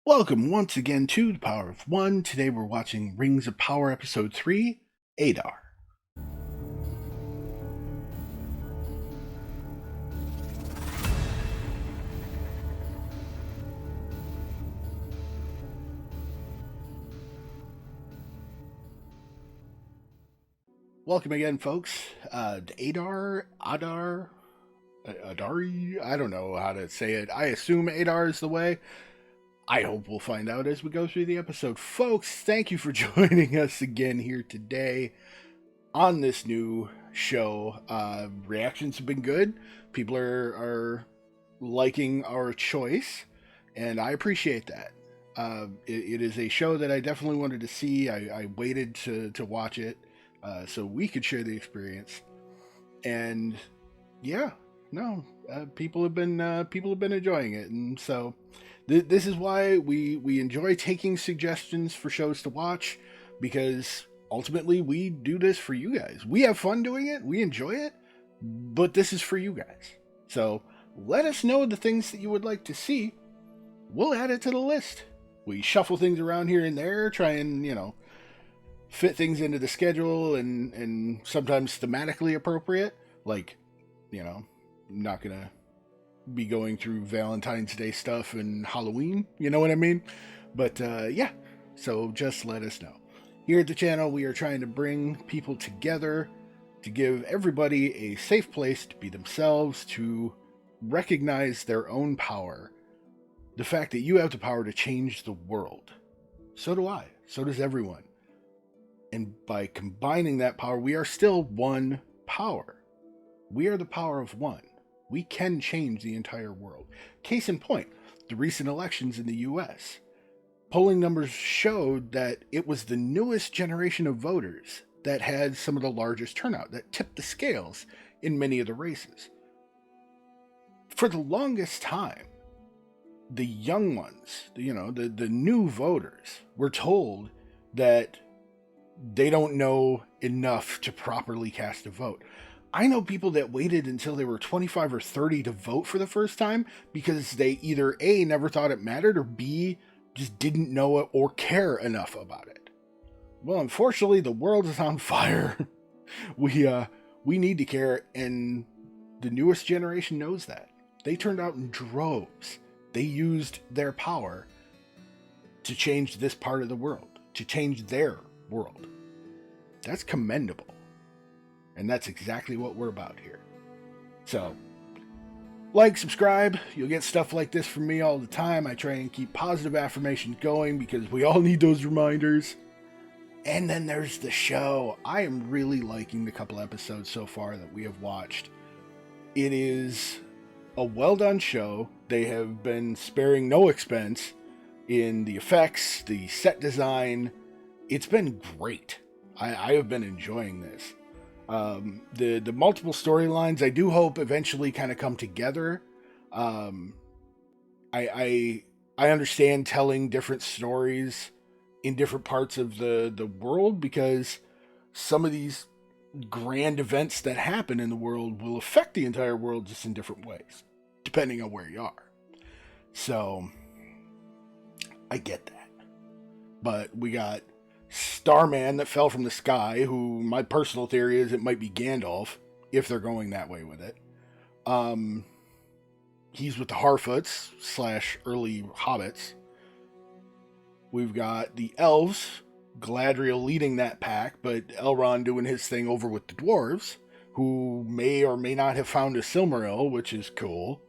Welcome once again to The Power of One. Today we're watching Rings of Power Episode 3, Adar. Welcome again, folks. Adari? I don't know how to say it. I assume Adar is the way. I hope we'll find out as we go through the episode. Folks, thank you for joining us again here today on this new show. Reactions have been good. People are liking our choice, and I appreciate that. It is a show that I definitely wanted to see. I waited to watch it so we could share the experience. And yeah, no, people have been enjoying it, and so this is why we enjoy taking suggestions for shows to watch, because ultimately we do this for you guys. We have fun doing it, we enjoy it, but this is for you guys. So let us know the things that you would like to see. We'll add it to the list. We shuffle things around here and there, try and, fit things into the schedule and sometimes thematically appropriate. Like, I'm not going to be going through Valentine's Day stuff and Halloween, you know what I mean? But yeah, so just let us know. Here at the channel, we are trying to bring people together to give everybody a safe place to be themselves, to recognize their own power. The fact that you have the power to change the world. So do I. So does everyone. And by combining that power, we are still one power. We are the power of one. We can change the entire world. Case in point, the recent elections in the US. Polling numbers showed that it was the newest generation of voters that had some of the largest turnout, that tipped the scales in many of the races. For the longest time, the young ones, the new voters, were told that they don't know enough to properly cast a vote. I know people that waited until they were 25 or 30 to vote for the first time because they either A, never thought it mattered, or B, just didn't know it or care enough about it. Well, unfortunately, the world is on fire. We need to care, and the newest generation knows that. They turned out in droves. They used their power to change this part of the world, to change their world. That's commendable. And that's exactly what we're about here. So, like, subscribe. You'll get stuff like this from me all the time. I try and keep positive affirmations going because we all need those reminders. And then there's the show. I am really liking the couple episodes so far that we have watched. It is a well done show. They have been sparing no expense in the effects, the set design. It's been great. I have been enjoying this. The multiple storylines, I do hope eventually kind of come together. I understand telling different stories in different parts of the world, because some of these grand events that happen in the world will affect the entire world just in different ways, depending on where you are. So I get that. But we got Starman that fell from the sky, who my personal theory is it might be Gandalf, if they're going that way with it. He's with the Harfoots / early hobbits. We've got the elves, Galadriel leading that pack, but Elrond doing his thing over with the dwarves, who may or may not have found a Silmaril, which is cool.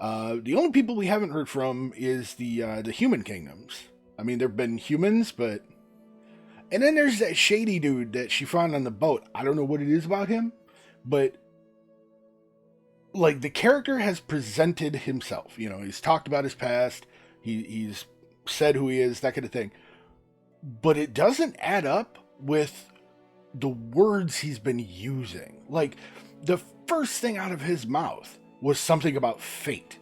The only people we haven't heard from is the human kingdoms. I mean, there have been humans, but... And then there's that shady dude that she found on the boat. I don't know what it is about him, but... like, the character has presented himself. He's talked about his past. He's said who he is, that kind of thing. But it doesn't add up with the words he's been using. Like, the first thing out of his mouth was something about fate.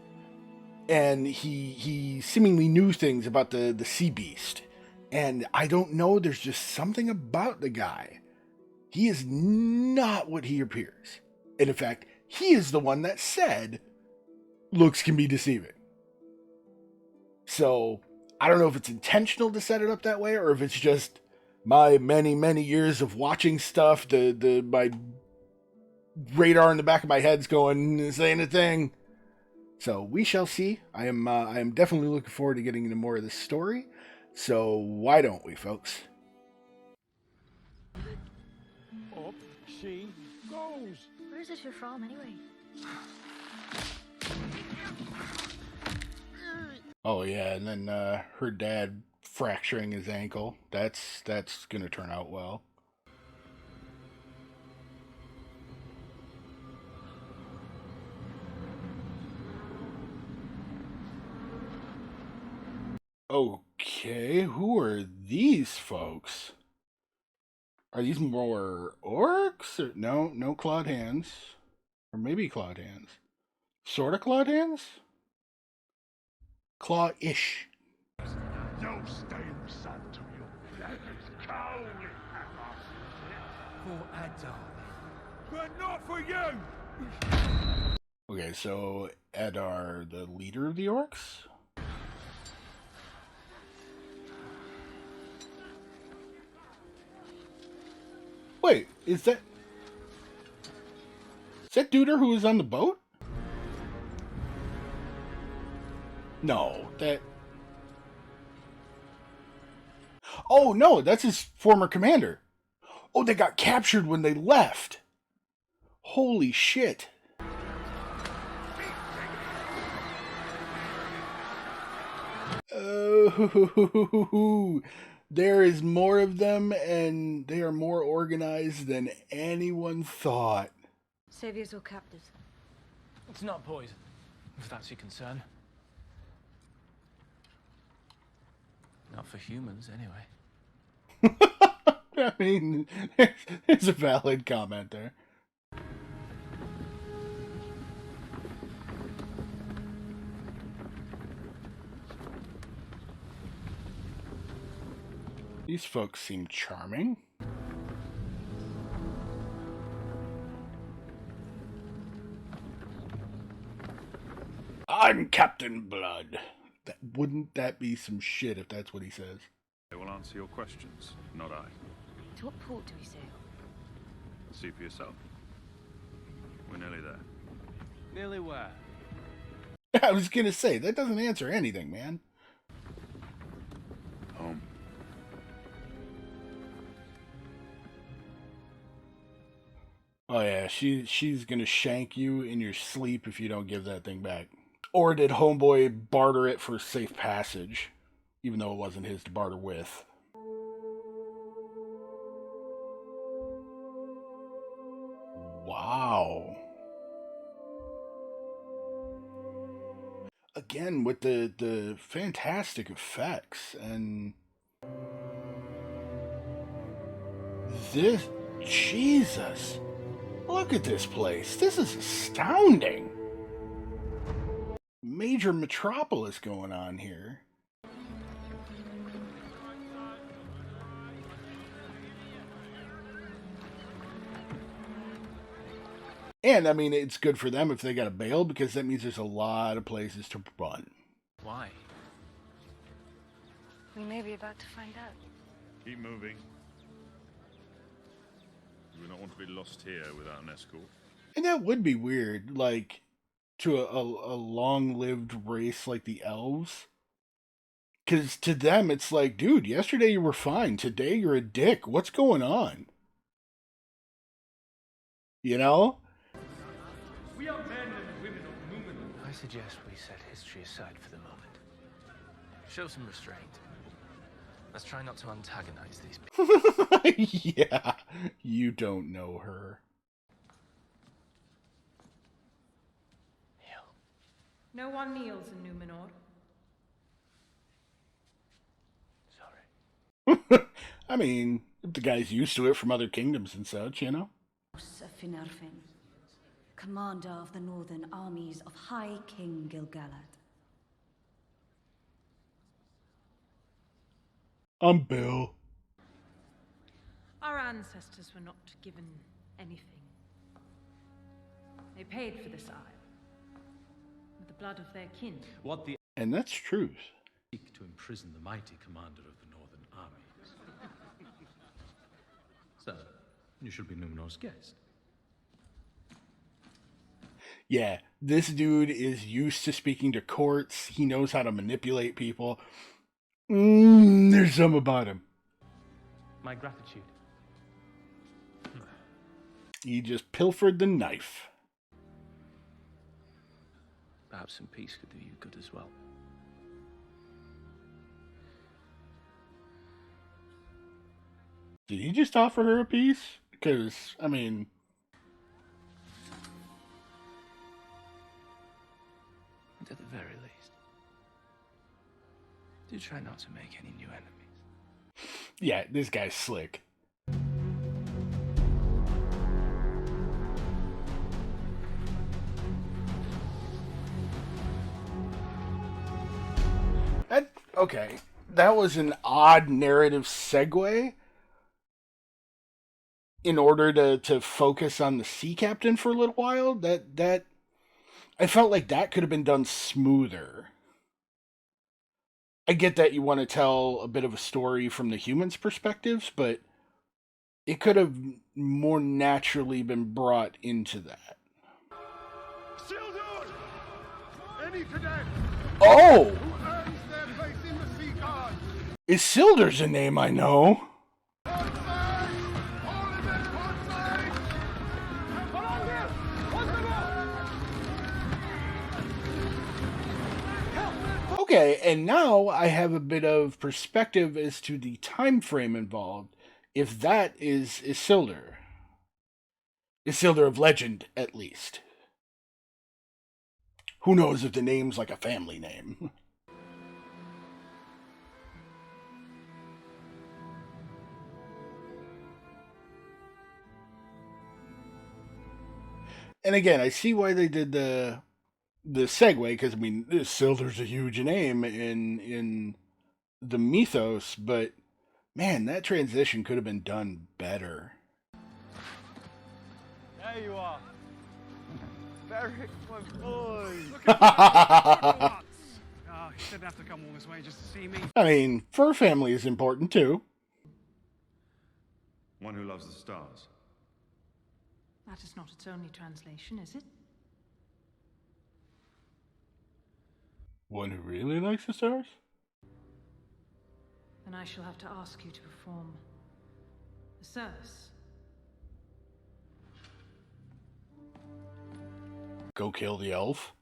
And he seemingly knew things about the sea beast. And I don't know, there's just something about the guy. He is not what he appears. And in fact, he is the one that said looks can be deceiving. So I don't know if it's intentional to set it up that way or if it's just my many years of watching stuff. My radar in the back of my head's going, saying a thing. So we shall see. I am definitely looking forward to getting into more of this story. So why don't we, folks? Up she goes. Where's it from, anyway? Oh yeah, and then her dad fracturing his ankle. That's gonna turn out well. Okay, who are these folks? Are these more orcs? Or, no clawed hands. Or maybe clawed hands. Sort of clawed hands? Claw-ish. No stale son to you. That is cowardly, for Adar. But not for you! Okay, so Adar, the leader of the orcs? Wait, is that Duder who was on the boat? No, that... Oh, no, that's his former commander. Oh, they got captured when they left. Holy shit. Oh, there is more of them, and they are more organized than anyone thought. Saviors or captives? It's not poison, if that's your concern. Not for humans, anyway. I mean, there's a valid comment there. These folks seem charming. I'm Captain Blood. Wouldn't that be some shit if that's what he says? I will answer your questions, not I. To what port do we sail? See for yourself. We're nearly there. Nearly where? I was gonna say, that doesn't answer anything, man. Home. Oh yeah, she's gonna shank you in your sleep if you don't give that thing back. Or did Homeboy barter it for safe passage, even though it wasn't his to barter with? Wow. Again, with the fantastic effects and this, Jesus. Look at this place. This is astounding. Major metropolis going on here. And, I mean, it's good for them if they got a bail, because that means there's a lot of places to run. Why? We may be about to find out. Keep moving. You do not want to be lost here without an escort. And that would be weird, like, to a long-lived race like the elves. Because to them, it's like, dude, yesterday you were fine. Today you're a dick. What's going on? You know? We are men and women of Numenor. I suggest we set history aside for the moment. Show some restraint. Let's try not to antagonize these people. Yeah, you don't know her. Kneel. No one kneels in Numenor. Sorry. I mean, the guy's used to it from other kingdoms and such, you know? Finarfin, commander of the northern armies of High King Gil-galad. I'm Bill. Our ancestors were not given anything. They paid for this isle with the blood of their kin. What the... And that's truth. seek to imprison the mighty commander of the northern armies. So, you shall be Numenor's guest. Yeah, this dude is used to speaking to courts. He knows how to manipulate people. There's some about him. My gratitude. He just pilfered the knife. Perhaps some peace could do you good as well. Did he just offer her a piece? Because, I mean... And at the very least, do try not to make any new enemies. Yeah, this guy's slick. Okay, that was an odd narrative segue in order to focus on the sea captain for a little while. That I felt like that could have been done smoother. I get that you want to tell a bit of a story from the humans' perspectives, but it could have more naturally been brought into that. Isildur! Any cadet Oh! who earns their place in the Sea Guard! Isildur's a name I know. Port side! All in their port side! Come on here! What's the more? Okay, and now I have a bit of perspective as to the time frame involved, if that is Isildur. Isildur of legend, at least. Who knows if the name's like a family name? And again, I see why they did the segue, because I mean, Isildur's a huge name in the mythos, but man, that transition could have been done better. There you are. Beric, my boy. I Oh, he didn't have to come all this way just to see me. mean, fur family is important too. One who loves the stars. That is not its only translation, is it? One who really likes the stars? Then I shall have to ask you to perform a service. Go kill the elf.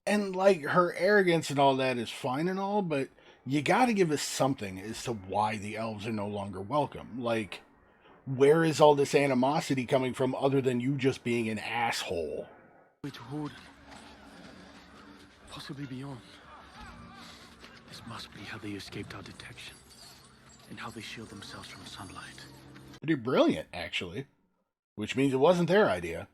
And like, her arrogance and all that is fine and all, but you gotta give us something as to why the elves are no longer welcome. Like, where is all this animosity coming from other than you just being an asshole? Way to Horde. Possibly beyond. This must be how they escaped our detection, and how they shield themselves from sunlight. Pretty brilliant, actually. Which means it wasn't their idea.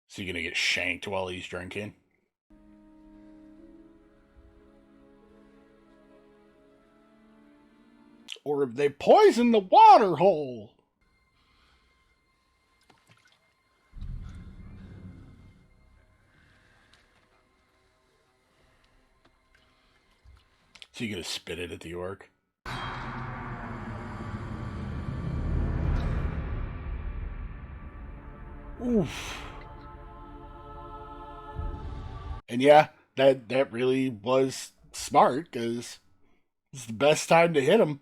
Is he gonna get shanked while he's drinking? Or if they poison the water hole? So you gonna spit it at the orc? Oof. And yeah, that really was smart, because it's the best time to hit him.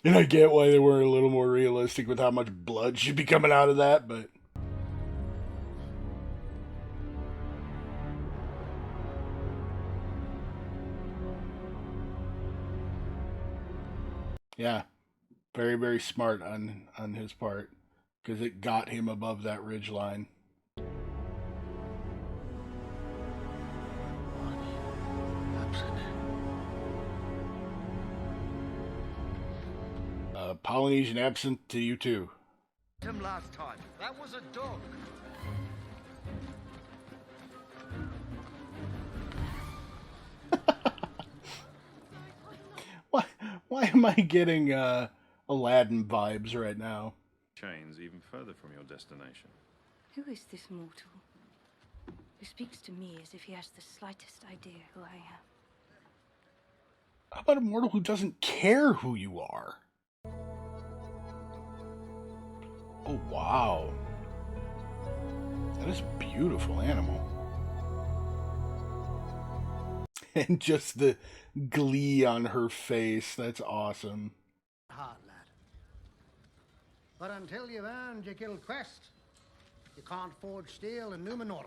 And I get why they were a little more realistic with how much blood should be coming out of that, but... yeah, very, very smart on his part, because it got him above that ridge line. Polynesian absinthe to you too. Him last time. That was a dog. Why am I getting Aladdin vibes right now? Chains even further from your destination. Who is this mortal who speaks to me as if he has the slightest idea who I am? How about a mortal who doesn't care who you are? Oh, wow. That is a beautiful animal. And just the glee on her face. That's awesome. Hard, lad. But until you've earned your guild crest, you can't forge steel in Numenor.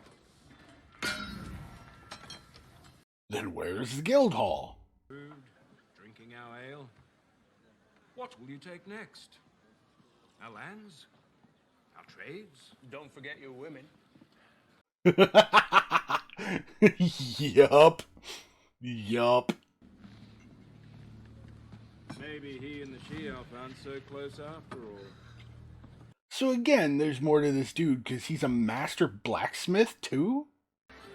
Then where's the guild hall? Food, drinking our ale. What will you take next? Our lands? Our trades? Don't forget your women. Yup. Yup. Maybe he and the she-elf aren't so close after all. So again, there's more to this dude, because he's a master blacksmith too?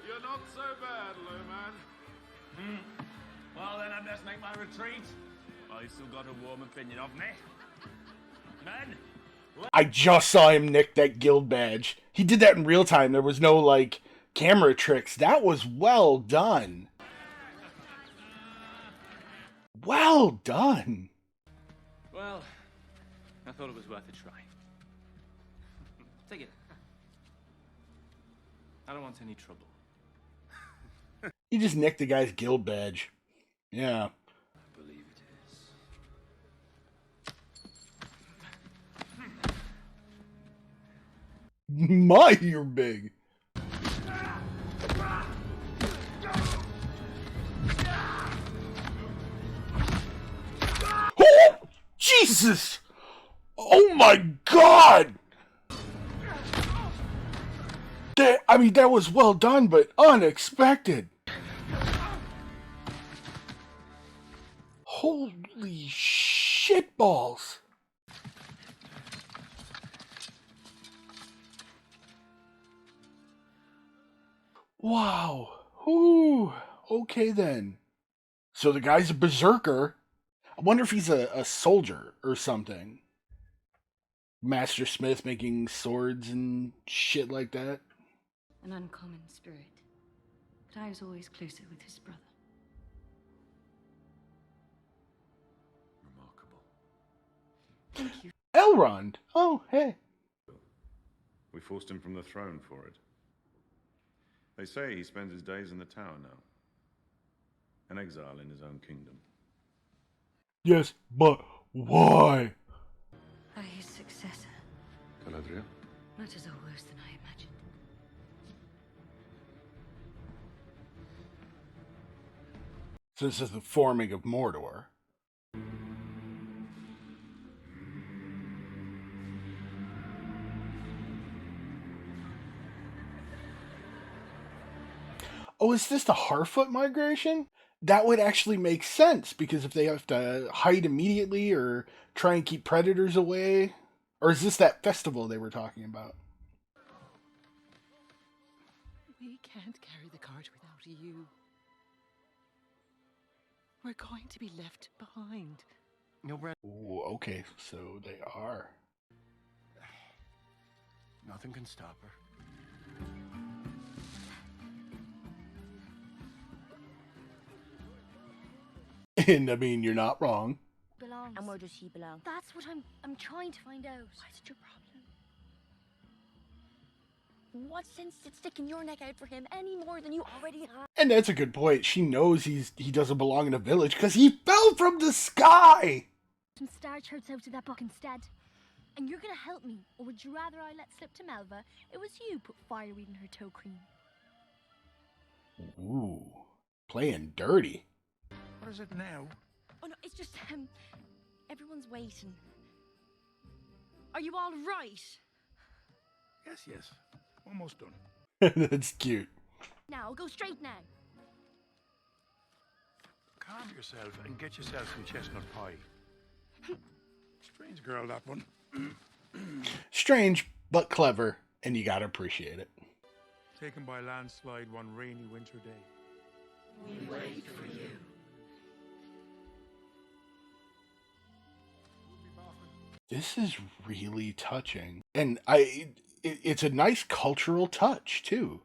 You're not so bad, Lowman. Well, then I best make my retreat. I still got a warm opinion of me. Men, I just saw him nick that guild badge. He did that in real time. There was no, like, camera tricks. That was well done. Well done. well, I thought it was worth a try. Take it. I don't want any trouble. You just nicked the guy's guild badge. Yeah. I believe it is. My, you're big. Oh, Jesus! Oh my God! That was well done, but unexpected. Holy shitballs! Wow. Ooh. Okay then. So the guy's a berserker. I wonder if he's a soldier or something. Master Smith making swords and shit like that. An uncommon spirit. But I was always closer with his brother. Remarkable. Thank you. Elrond. Oh, hey. We forced him from the throne for it. They say he spends his days in the tower now. An exile in his own kingdom. Yes, but why? By his successor. Galadriel? Matters are worse than I imagined. So this is the forming of Mordor. Oh, is this the Harfoot migration? That would actually make sense, because if they have to hide immediately or try and keep predators away. Or is this that festival they were talking about? We can't carry the cart without you. We're going to be left behind. No, Brad. Ooh, okay, so they are. Nothing can stop her. And I mean, you're not wrong. Belongs. And where does he belong? That's what I'm trying to find out. What's your problem? What sense did sticking your neck out for him any more than you already have? And that's a good point. She knows he doesn't belong in a village because he fell from the sky. Some star charts out to that book instead. And you're gonna help me, or would you rather I let slip to Melva? It was you put fireweed in her toe cream. Ooh, playing dirty. What is it now? Oh no, it's just everyone's waiting. Are you all right? Yes. Almost done. That's cute. Now, go straight now. Calm yourself and get yourself some chestnut pie. Strange girl, that one. Strange, but clever, and you gotta appreciate it. Taken by landslide one rainy winter day. We wait for you. This is really touching. And it's a nice cultural touch, too.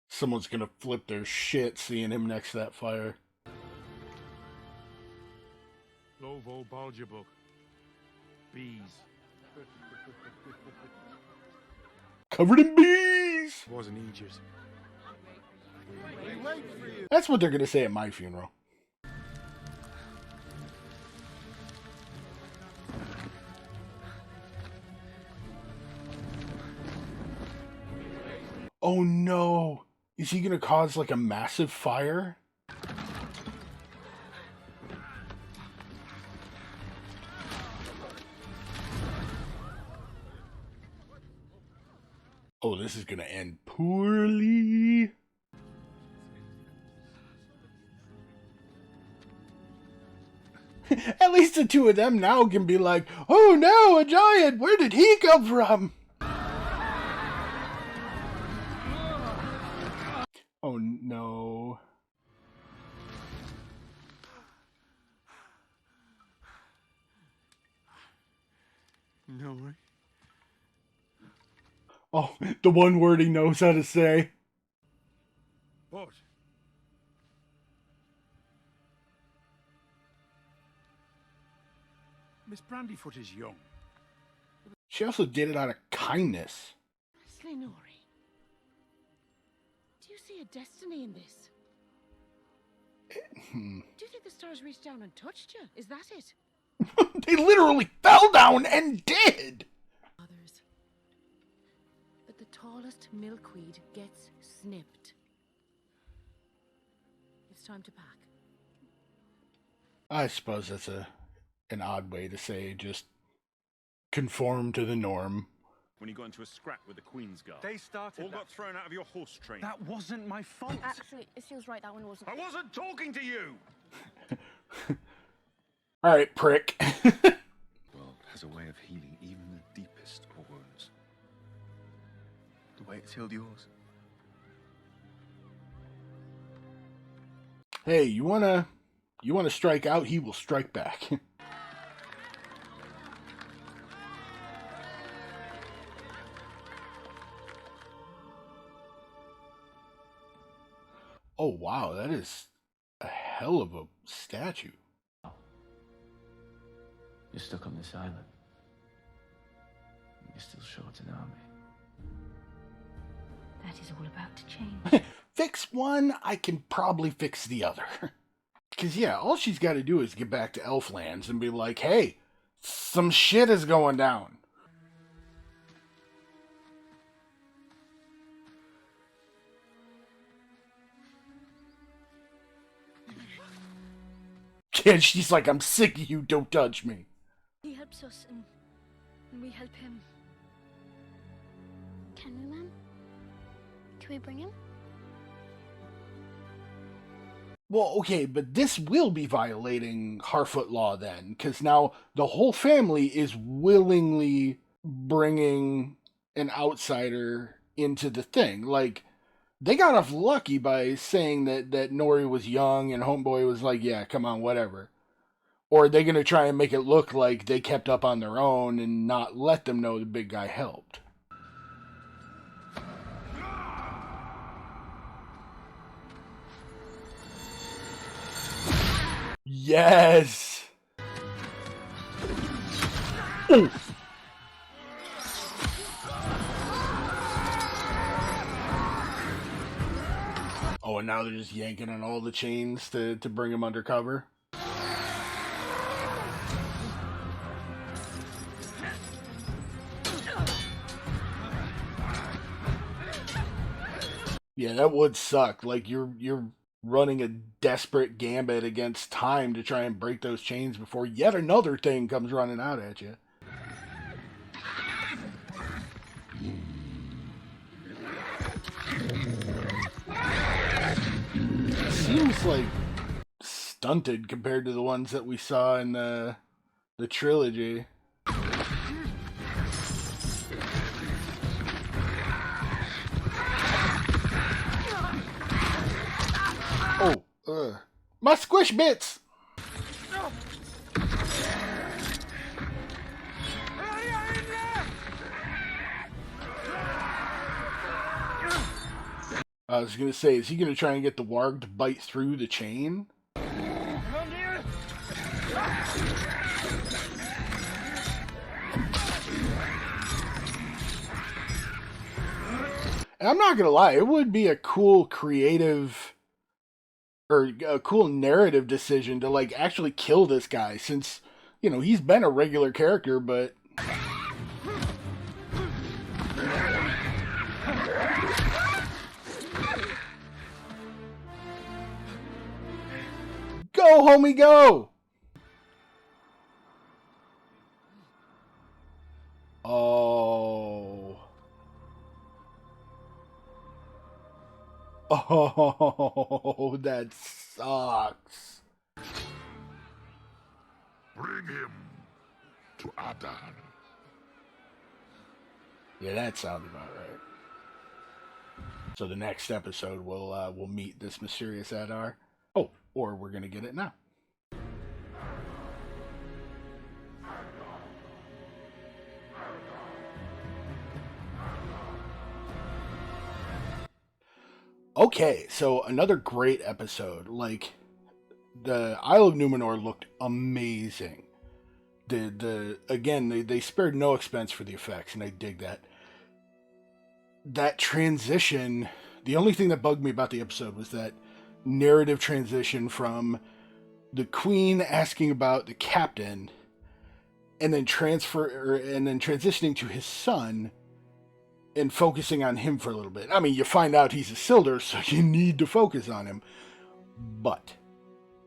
Someone's gonna flip their shit seeing him next to that fire. Lovo Baljabuk. Bees. Covered in bees! Wasn't Aegis. We wait for you. That's what they're gonna say at my funeral. Oh no! Is he gonna cause like a massive fire? Oh, this is gonna end poorly. At least the two of them now can be like, oh no, a giant! Where did he come from? Oh no. No way. Oh, the one word he knows how to say. What? Miss Brandyfoot is young. She also did it out of kindness. Slenori, do you see a destiny in this? Do you think the stars reached down and touched you? Is that it? They literally fell down and did! Others. But the tallest milkweed gets snipped. It's time to pack. I suppose that's an odd way to say just conform to the norm. When you got into a scrap with the Queen's Guard. They started All got thrown out of your horse train. That wasn't my fault. Actually, it feels right. That one wasn't. I wasn't talking to you! Alright, prick. The world has a way of healing even the deepest of wounds. The way it's healed yours. Hey, you wanna strike out, he will strike back. Oh wow, that is a hell of a statue. You're stuck on this island. You're still short an army. That is all about to change. Fix one, I can probably fix the other. Because, yeah, all she's got to do is get back to Elflands and be like, hey, some shit is going down. And she's like, I'm sick of you, don't touch me. He helps us, and we help him. Can we, Ma'am? Can we bring him? Well, okay, but this will be violating Harfoot law then, because now the whole family is willingly bringing an outsider into the thing. Like, they got off lucky by saying that Nori was young and Homeboy was like, yeah, come on, whatever. Or are they going to try and make it look like they kept up on their own and not let them know the big guy helped? Yes! Ooh. Oh, and now they're just yanking on all the chains to bring him undercover. Yeah, that would suck. Like, you're running a desperate gambit against time to try and break those chains before yet another thing comes running out at you. seems like stunted compared to the ones that we saw in the trilogy. Oh, my squish bits! I was gonna say, is he gonna try and get the warg to bite through the chain? And I'm not gonna lie, it would be a cool creative or a cool narrative decision to like actually kill this guy, since, you know, he's been a regular character, but go, homie, go! Oh. Oh, that sucks. Bring him to Adar. Yeah, that sounds about right. So the next episode we'll meet this mysterious Adar. Oh, or we're gonna get it now. Okay, so another great episode. Like, the Isle of Numenor looked amazing. Again, they spared no expense for the effects, and I dig that. That transition, the only thing that bugged me about the episode was that narrative transition from the queen asking about the captain, and then transitioning to his son and focusing on him for a little bit. I mean, you find out he's a Isildur, so you need to focus on him. But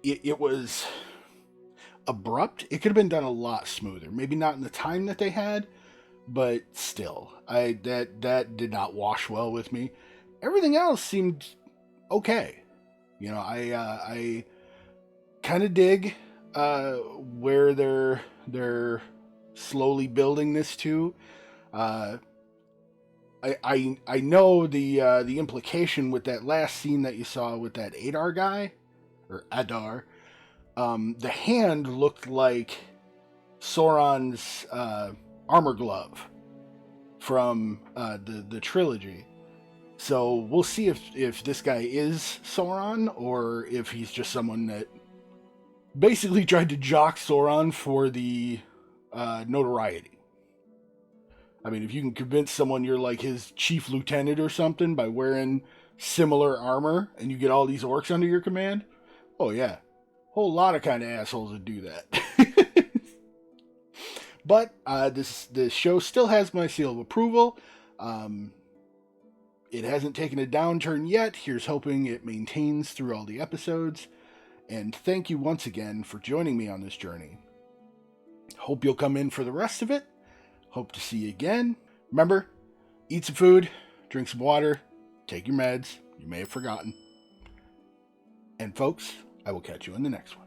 it was abrupt. It could have been done a lot smoother. Maybe not in the time that they had, but still, that did not wash well with me. Everything else seemed okay. You know, I kind of dig where they're slowly building this to. I know the implication with that last scene that you saw with that Adar guy, or Adar. The hand looked like Sauron's armor glove from the trilogy. So we'll see if this guy is Sauron, or if he's just someone that basically tried to jock Sauron for the notoriety. I mean, if you can convince someone you're like his chief lieutenant or something by wearing similar armor, and you get all these orcs under your command, oh yeah, whole lot of kind of assholes would do that. But this show still has my seal of approval. It hasn't taken a downturn yet. Here's hoping it maintains through all the episodes. And thank you once again for joining me on this journey. Hope you'll come in for the rest of it. Hope to see you again. Remember, eat some food, drink some water, take your meds. You may have forgotten. And folks, I will catch you in the next one.